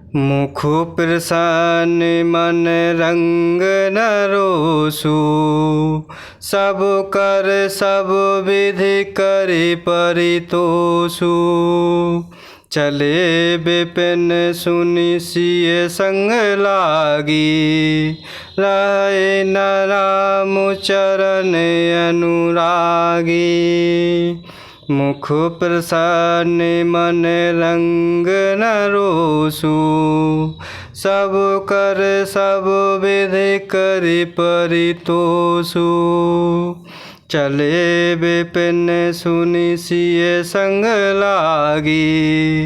मुख प्रसन्न मन रंग न रोसु, सब कर सब विधि करि परितोषु। चले विपिन सुनि सिय संग लागी, रहे न राम चरण अनुरागी। मुख प्रसन्न मन रंग न रोसु, सब कर सब विधि करि परितोषु। चले विपिन सुनि सिय संग लागी,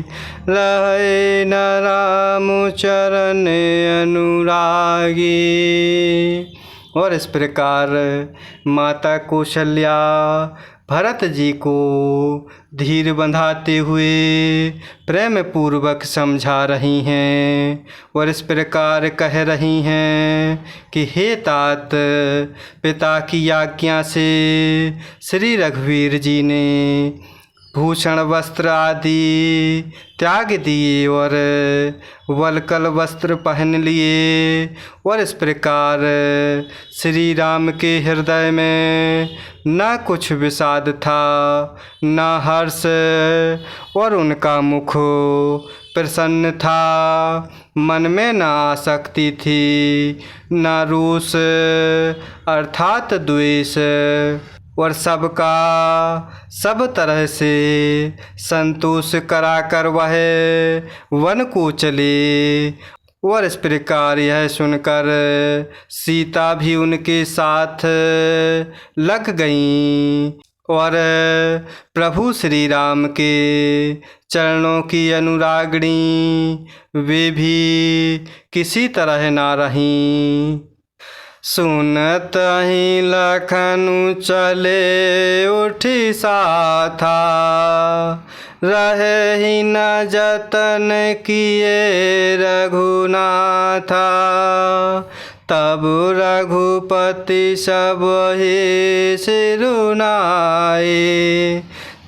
रहे न राम चरण अनुरागी। और इस प्रकार माता कौशल्या भरत जी को धीर बंधाते हुए प्रेम पूर्वक समझा रही हैं और इस प्रकार कह रही हैं कि हे तात, पिता की आज्ञा से श्री रघुवीर जी ने भूषण वस्त्र आदि त्याग दिए और वलकल वस्त्र पहन लिए। और इस प्रकार श्री राम के हृदय में न कुछ विषाद था न हर्ष, और उनका मुख प्रसन्न था। मन में न आसक्ति थी न रोष अर्थात द्वेष, और सबका सब तरह से संतोष कराकर वह वन को चले। और इस प्रकार यह सुनकर सीता भी उनके साथ लग गईं और प्रभु श्री राम के चरणों की अनुरागिणी वे भी किसी तरह ना रहीं। सुनत ही लखनऊ चले उठी साथा, रहे ही न जतन किए रघुनाथा। तब रघुपति सब ही सिरुनाए,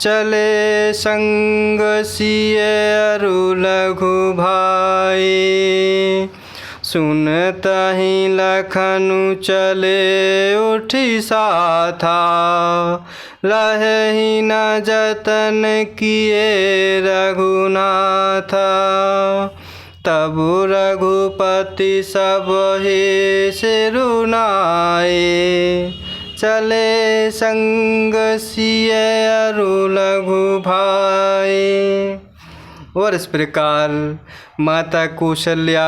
चले संग सिय अरु लघु भाई। सुनत ही लखनऊ चले उठी साथा, रहे ही न जतन किए रघुनाथा। तब रघुपति सब ही सिरुनाए, चले संग सिय अरु लघु भाई। और इस प्रकार माता कौशल्या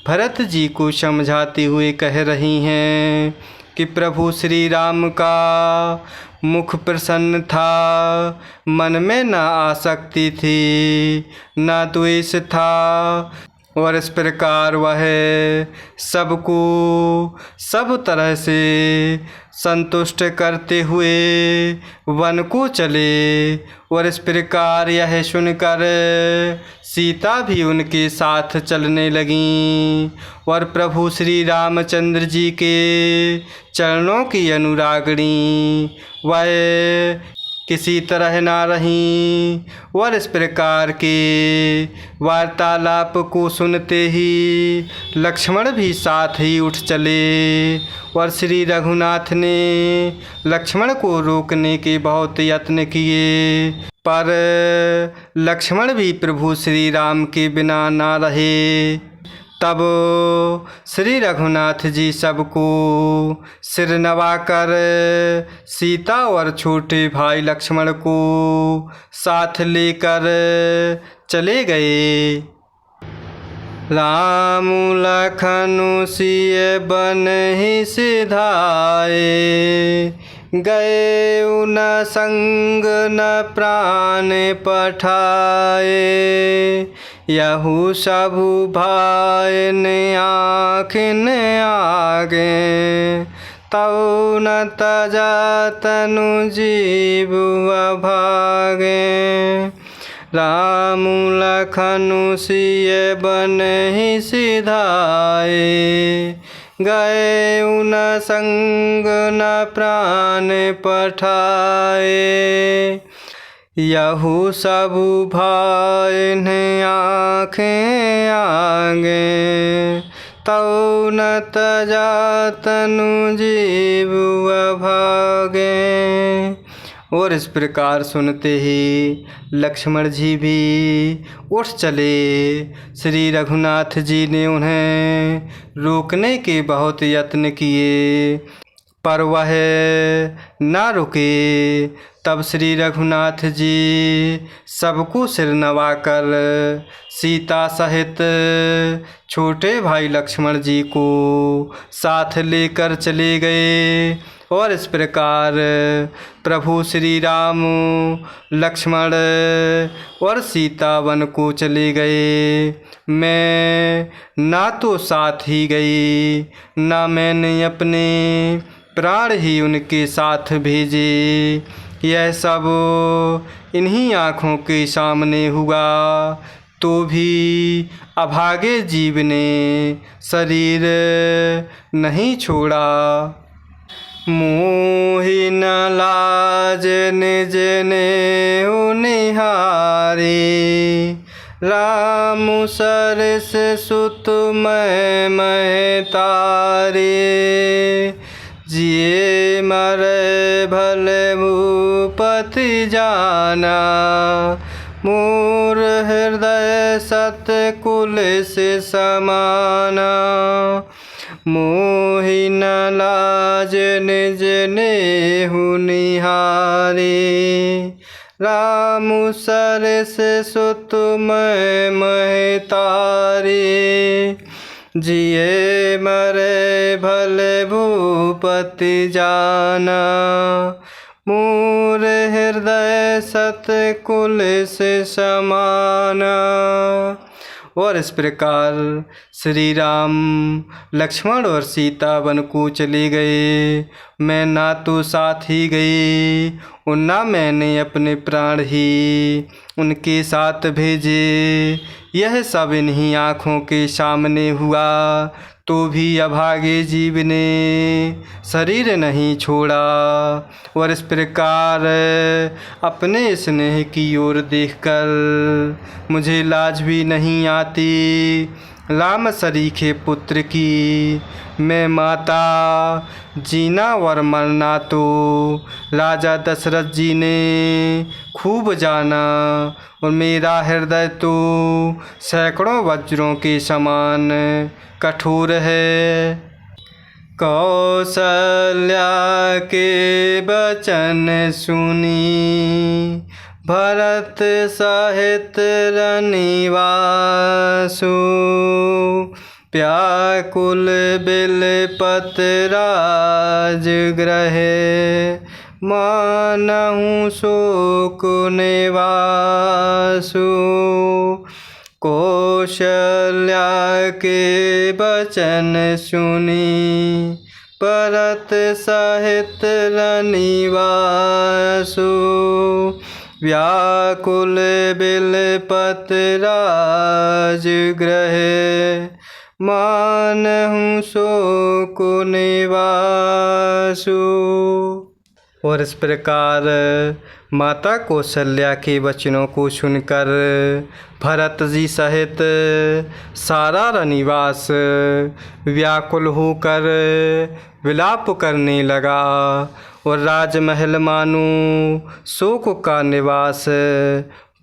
भरत जी को समझाते हुए कह रही हैं कि प्रभु श्री राम का मुख प्रसन्न था, मन में न आसक्ति थी न द्वेष था, और इस प्रकार वह सबको सब तरह से संतुष्ट करते हुए वन को चले। और इस प्रकार यह सुनकर सीता भी उनके साथ चलने लगीं और प्रभु श्री रामचंद्र जी के चरणों की अनुरागिणी वह किसी तरह ना रहीं। और इस प्रकार के वार्तालाप को सुनते ही लक्ष्मण भी साथ ही उठ चले और श्री रघुनाथ ने लक्ष्मण को रोकने के बहुत यत्न किए, पर लक्ष्मण भी प्रभु श्री राम के बिना ना रहे। तब श्री रघुनाथ जी सबको सिर नवाकर सीता और छोटे भाई लक्ष्मण को साथ लेकर चले गए। राम लखनऊ सिय बन ही सिधाए, गए उन संग न प्राण पठाए। यहु सबु भाई ने आँखिन आगे, तौ न तजा तनु जीव भागे। राम लखनऊ सिय बन ही सिधाए, गए उन संग न प्राण पठाए। यहु सबु भाई ने आँखें मांगे, तौ न तजा तनु जीव अभागे। और इस प्रकार सुनते ही लक्ष्मण जी भी उठ चले। श्री रघुनाथ जी ने उन्हें रोकने के बहुत यत्न किए, पर वह ना रुके। तब श्री रघुनाथ जी सबको सिर नवाकर सीता सहित छोटे भाई लक्ष्मण जी को साथ लेकर चले गए। और इस प्रकार प्रभु श्री राम लक्ष्मण और सीता वन को चले गए। मैं ना तो साथ ही गई, ना मैंने अपने प्राण ही उनके साथ भेजे। यह सब इन्हीं आँखों के सामने हुआ, तो भी अभागे जीव ने शरीर नहीं छोड़ा। मोहि न लाज निज नेहु निहारी, राम सरस सुत मैं तारे। जिए मरै भले भूपति जाना, मोर हृदय सतकुल से समाना। मोहि न लाज निज नेहु निहारी, राम सरस सुत मैं तारे। जिए मरे भले भूपति जाना, मोर हृदय सतकुल से समाना। और इस प्रकार श्री राम लक्ष्मण और सीता वन को चले गए। मैं ना तो साथ ही गई और ना मैंने अपने प्राण ही उनके साथ भेजे। यह सब इन्हीं आँखों के सामने हुआ, तो भी अभागे जीव ने शरीर नहीं छोड़ा। और इस प्रकार अपने स्नेह की ओर देखकर मुझे लाज भी नहीं आती। राम सरीखे पुत्र की मैं माता, जीना और मरना तो राजा दशरथ जी ने खूब जाना। और मेरा हृदय तो सैकड़ों वज्रों के समान कठोर है। कौशल्या के वचन सुनी, भरत सहित रनिवासु। व्याकुल बिलपत राजगृहे, मानहु शोक निवासु। कौशल्या के वचन सुनी, भरत सहित रनिवासु। व्याकुल बिलपत राजगृहे, मानहु शोक निवासु। और इस प्रकार माता कौशल्या के वचनों को सुनकर भरत जी सहित सारा रनिवास व्याकुल होकर विलाप करने लगा। और राजमहल मानो शोक का निवास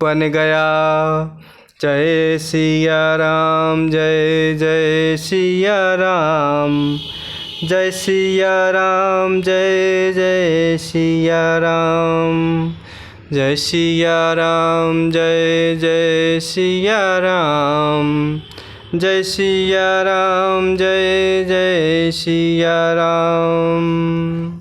बन गया। जय सिया राम, जय जय सिया राम। जय सिया राम, जय जय सिया राम। जय सिया राम, जय जय सिया राम। जय सिया राम, जय जय सिया राम।